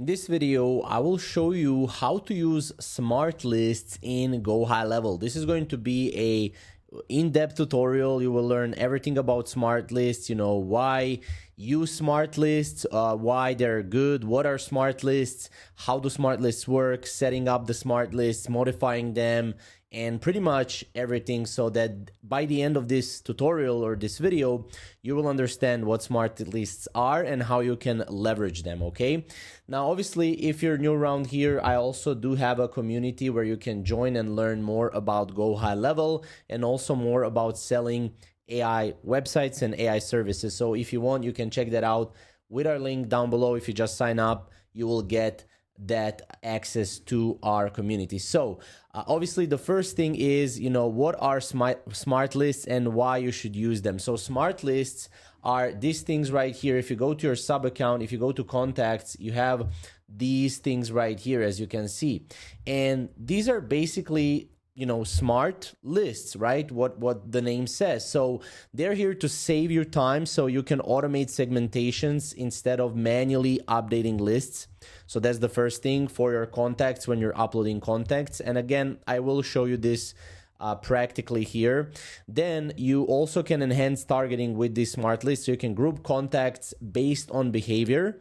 In this video, I will show you how to use smart lists in GoHighLevel. This is going to be a in-depth tutorial. You will learn everything about smart lists, why use smart lists, why they're good, what are smart lists, how do smart lists work, setting up the smart lists, modifying them, and pretty much everything, so that by the end of this tutorial or this video, you will understand what smart lists are and how you can leverage them, okay? Now, obviously, if you're new around here, I also do have a community where you can join and learn more about GoHighLevel and also more about selling AI websites and AI services. So if you want, you can check that out with our link down below. If you just sign up, you will get that access to our community. So obviously the first thing is, what are smart lists and why you should use them. So smart lists are these things right here. If you go to your sub account, if you go to contacts, you have these things right here, as you can see. And these are basically smart lists, right? What the name says. So they're here to save your time so you can automate segmentations instead of manually updating lists. So that's the first thing for your contacts when you're uploading contacts. And again, I will show you this practically here. Then you also can enhance targeting with this smart list. So you can group contacts based on behavior,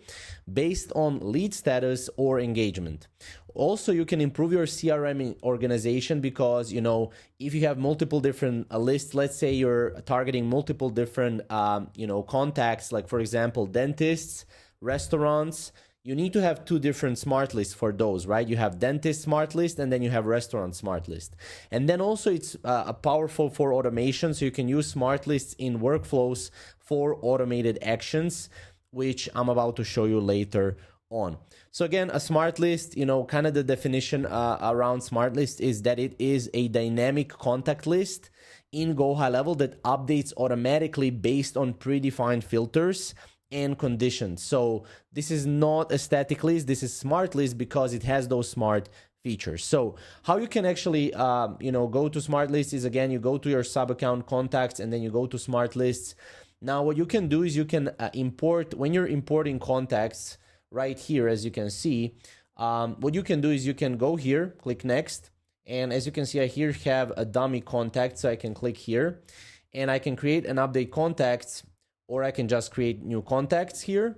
based on lead status or engagement. Also, you can improve your CRM organization because, if you have multiple different lists, let's say you're targeting multiple different, contacts, like for example, dentists, restaurants, you need to have two different smart lists for those, right? You have dentist smart list and then you have restaurant smart list. And then also it's powerful for automation. So you can use smart lists in workflows for automated actions, which I'm about to show you later on. So again, a smart list, kind of the definition around smart list is that it is a dynamic contact list in GoHighLevel that updates automatically based on predefined filters and conditions. So this is not a static list, this is smart list because it has those smart features. So how you can actually go to smart lists is, again, you go to your sub account contacts and then you go to smart lists. Now what you can do is you can import, when you're importing contacts right here, as you can see, what you can do is you can go here, click next, and as you can see, I here have a dummy contact, so I can click here and I can create and update contacts, or I can just create new contacts here.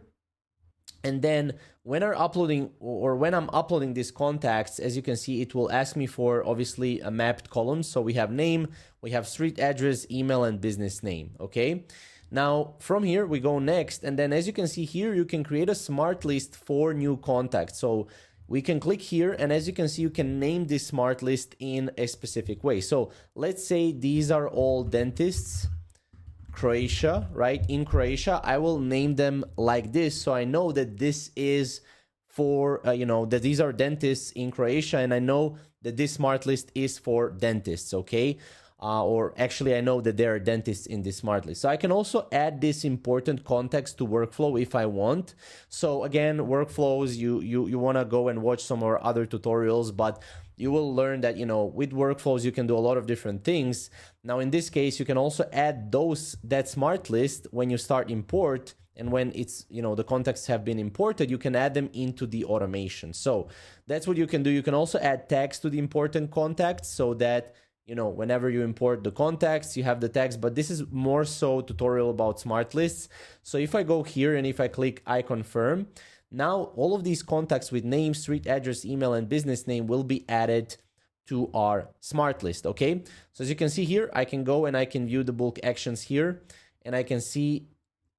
And then when I'm uploading these contacts, as you can see, it will ask me for obviously a mapped column. So we have name, we have street address, email, and business name. Okay. Now from here we go next, and then as you can see here, you can create a smart list for new contacts. So we can click here, and as you can see, you can name this smart list in a specific way. So let's say these are all dentists, Croatia, right? In Croatia, I will name them like this, so I know that this is for that these are dentists in Croatia, and I know that this smart list is for dentists. Okay. Or actually, I know that there are dentists in this smart list. So I can also add this important context to workflow if I want. So again, workflows, you want to go and watch some of our other tutorials, but you will learn that, with workflows, you can do a lot of different things. Now, in this case, you can also add that smart list when you start import, and when it's, the contacts have been imported, you can add them into the automation. So that's what you can do. You can also add tags to the important contacts so that whenever you import the contacts, you have the tags, but this is more so tutorial about smart lists. So if I go here and if I click I confirm, now all of these contacts with name, street address, email, and business name will be added to our smart list. Okay. So as you can see here, I can go and I can view the bulk actions here, and I can see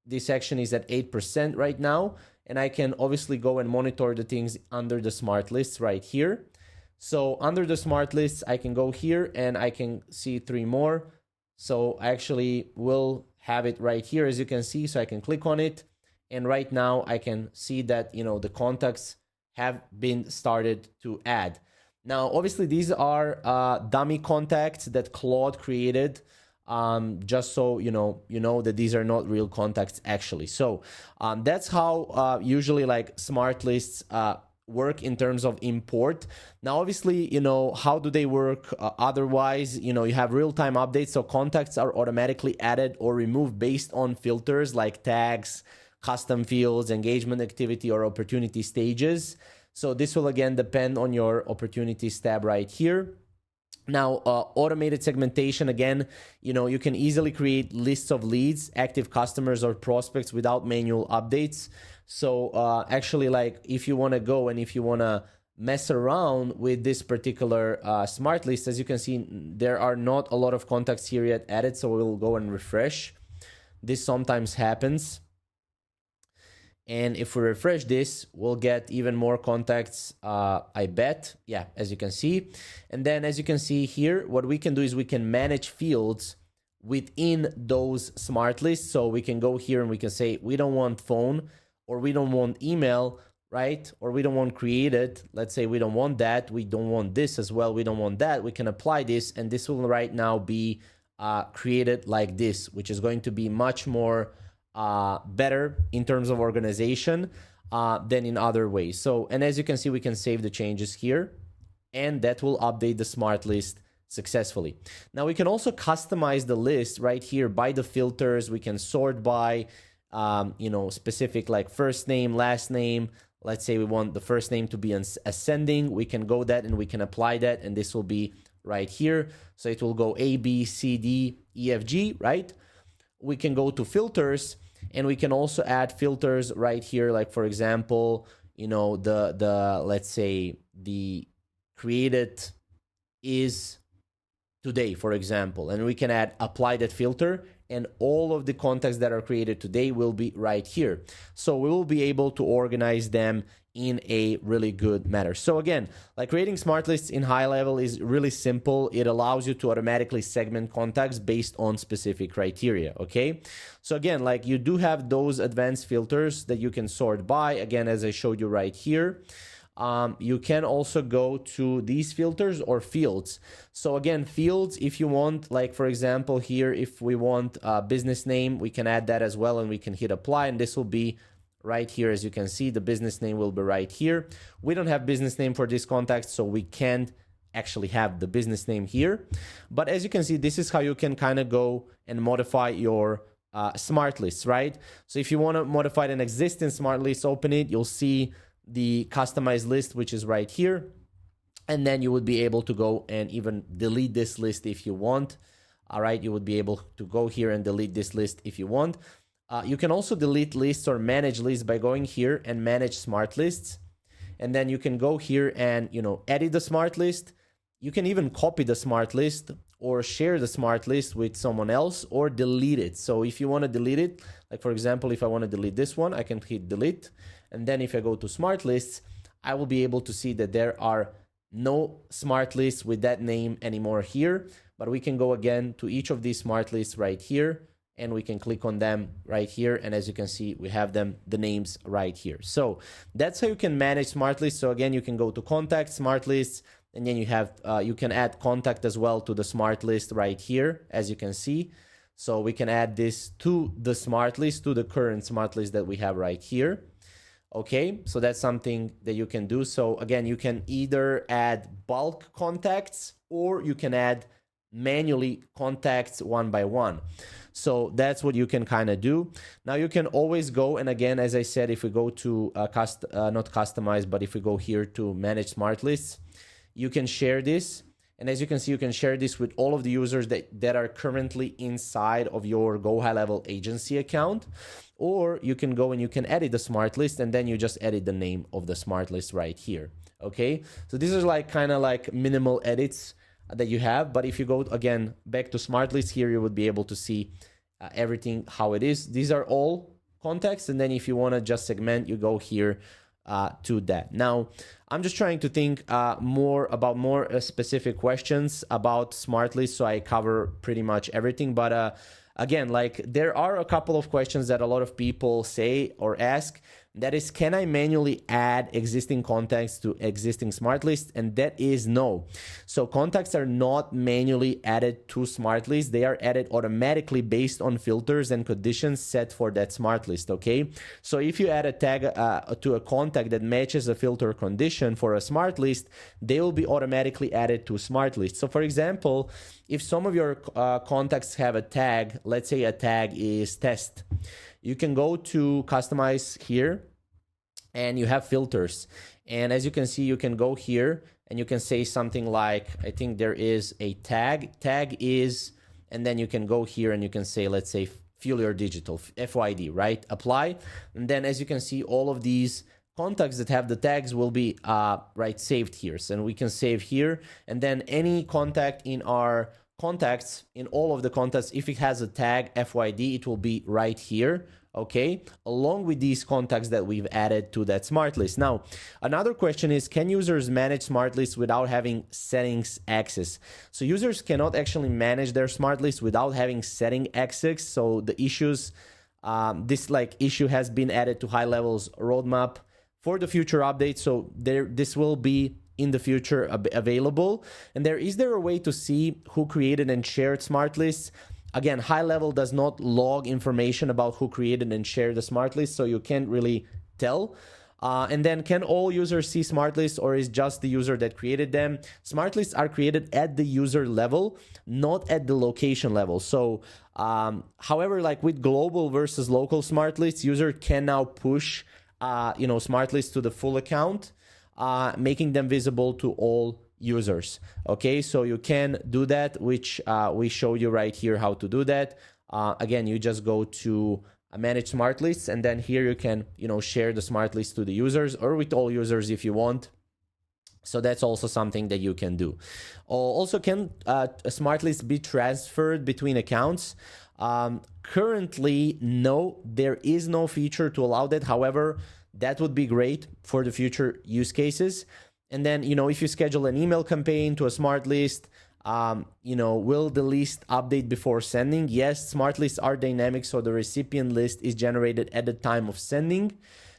this action is at 8% right now. And I can obviously go and monitor the things under the smart lists right here. So under the smart lists, I can go here and I can see 3 more. So I actually will have it right here, as you can see. So I can click on it. And right now I can see that, the contacts have been started to add. Now, obviously, these are dummy contacts that Claude created, just so you know that these are not real contacts actually. So that's how usually like smart lists work in terms of import. Now, obviously, how do they work otherwise? You have real-time updates, so contacts are automatically added or removed based on filters like tags, custom fields, engagement activity, or opportunity stages. So this will again depend on your opportunities tab right here. Now, automated segmentation, again, you can easily create lists of leads, active customers, or prospects without manual updates. So actually, like if you want to go and if you want to mess around with this particular smart list, as you can see, there are not a lot of contacts here yet added. So we'll go and refresh. This sometimes happens. And if we refresh this, we'll get even more contacts, I bet. Yeah, as you can see. And then as you can see here, what we can do is we can manage fields within those smart lists. So we can go here and we can say, we don't want phone, or we don't want email, right? Or we don't want created. Let's say we don't want that. We don't want this as well. We don't want that. We can apply this, and this will right now be created like this, which is going to be much more better in terms of organization than in other ways. So, and as you can see, we can save the changes here, and that will update the smart list successfully. Now we can also customize the list right here by the filters. We can sort by, specific like first name, last name. Let's say we want the first name to be ascending. We can go that and we can apply that, and this will be right here. So it will go A, B, C, D, E, F, G, right? We can go to filters, and we can also add filters right here. Like for example, let's say the created is today, for example, and we can add apply that filter, and all of the contacts that are created today will be right here. So we will be able to organize them in a really good manner. So again, like creating smart lists in HighLevel is really simple. It allows you to automatically segment contacts based on specific criteria, okay? So again, like you do have those advanced filters that you can sort by, again, as I showed you right here. You can also go to these filters or fields. So again, fields, if you want, like for example here, if we want a business name, we can add that as well, and we can hit apply, and this will be right here. As you can see, the business name will be right here. We don't have business name for this contact, so we can't actually have the business name here. But as you can see, this is how you can kind of go and modify your smart lists, right? So if you want to modify an existing smart list, open it, you'll see the customized list, which is right here. And then you would be able to go and even delete this list if you want. All right, you would be able to go here and delete this list if you want. You can also delete lists or manage lists by going here and manage smart lists. And then you can go here and, edit the smart list. You can even copy the smart list or share the smart list with someone else or delete it. So if you want to delete it, like for example, if I want to delete this one, I can hit delete. And then if I go to smart lists, I will be able to see that there are no smart lists with that name anymore here. But we can go again to each of these smart lists right here, and we can click on them right here. And as you can see, we have them, the names right here. So that's how you can manage smart lists. So again, you can go to contact, smart lists, and then you have, you can add contact as well to the smart list right here, as you can see. So we can add this to the smart list, to the current smart list that we have right here. Okay, so that's something that you can do. So again, you can either add bulk contacts or you can add manually contacts one by one. So that's what you can kind of do. Now you can always go, and again, as I said, if we go to not customize, but if we go here to manage smart lists, you can share this. And as you can see, you can share this with all of the users that are currently inside of your GoHighLevel agency account. Or you can go and you can edit the smart list, and then you just edit the name of the smart list right here. Okay, so these are like kind of like minimal edits that you have. But if you go again back to smart list here, you would be able to see everything how it is. These are all contacts, and then if you want to just segment, you go here to that. Now I'm just trying to think more specific questions about smart lists, so I cover pretty much everything. But again, like there are a couple of questions that a lot of people say or ask. That is, can I manually add existing contacts to existing smart lists? And that is no. So contacts are not manually added to smart lists. They are added automatically based on filters and conditions set for that smart list, okay? So if you add a tag to a contact that matches a filter condition for a smart list, they will be automatically added to smart list. So for example, if some of your contacts have a tag, let's say a tag is test, you can go to customize here and you have filters. And as you can see, you can go here and you can say something like, I think there is a tag is, and then you can go here and you can say, let's say, Fuel Your Digital, FYD, right? Apply. And then as you can see, all of these contacts that have the tags will be right saved here. So we can save here, and then any contact in our contacts, in all of the contacts, if it has a tag FYD, it will be right here, okay, along with these contacts that we've added to that smart list. Now, another question is, can users manage smart lists without having settings access? So users cannot actually manage their smart list without having setting access. So the issues, this issue has been added to HighLevel's roadmap for the future updates. So this will be in the future available. And is there a way to see who created and shared smart lists? Again, HighLevel does not log information about who created and shared the smart list, so you can't really tell. And then, can all users see smart lists, or is just the user that created them? Smart lists are created at the user level, not at the location level. So however, like with global versus local smart lists, user can now push smart lists to the full account, making them visible to all users. Okay, so you can do that, which we show you right here how to do that. Again, you just go to manage smart lists, and then here you can share the smart list to the users or with all users if you want. So that's also something that you can do. Also, can a smart list be transferred between accounts? Currently, no, there is no feature to allow that. However, that would be great for the future use cases. And then, if you schedule an email campaign to a smart list, will the list update before sending? Yes, smart lists are dynamic, so the recipient list is generated at the time of sending,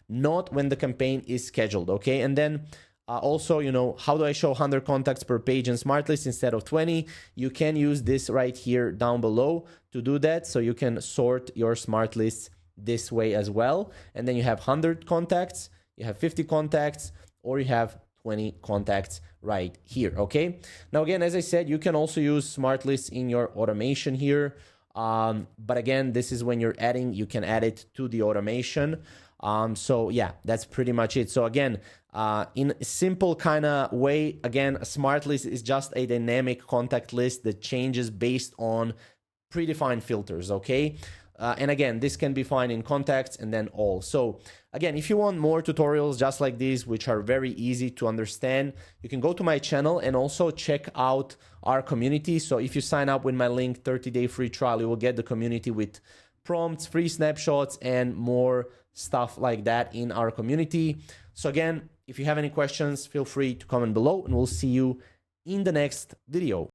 not when the campaign is scheduled, okay? And then also, how do I show 100 contacts per page in smart list instead of 20? You can use this right here down below to do that. So you can sort your smart lists this way as well. And then you have 100 contacts, you have 50 contacts, or you have 20 contacts right here, okay? Now, again, as I said, you can also use smart lists in your automation here. But again, this is when you're adding, you can add it to the automation. So yeah, that's pretty much it. So again, in a simple kind of way, again, a smart list is just a dynamic contact list that changes based on predefined filters, okay? And again, this can be found in contacts and then all. So again, if you want more tutorials just like these, which are very easy to understand, you can go to my channel and also check out our community. So if you sign up with my link, 30-day free trial, you will get the community with prompts, free snapshots, and more stuff like that in our community. So again, if you have any questions, feel free to comment below, and we'll see you in the next video.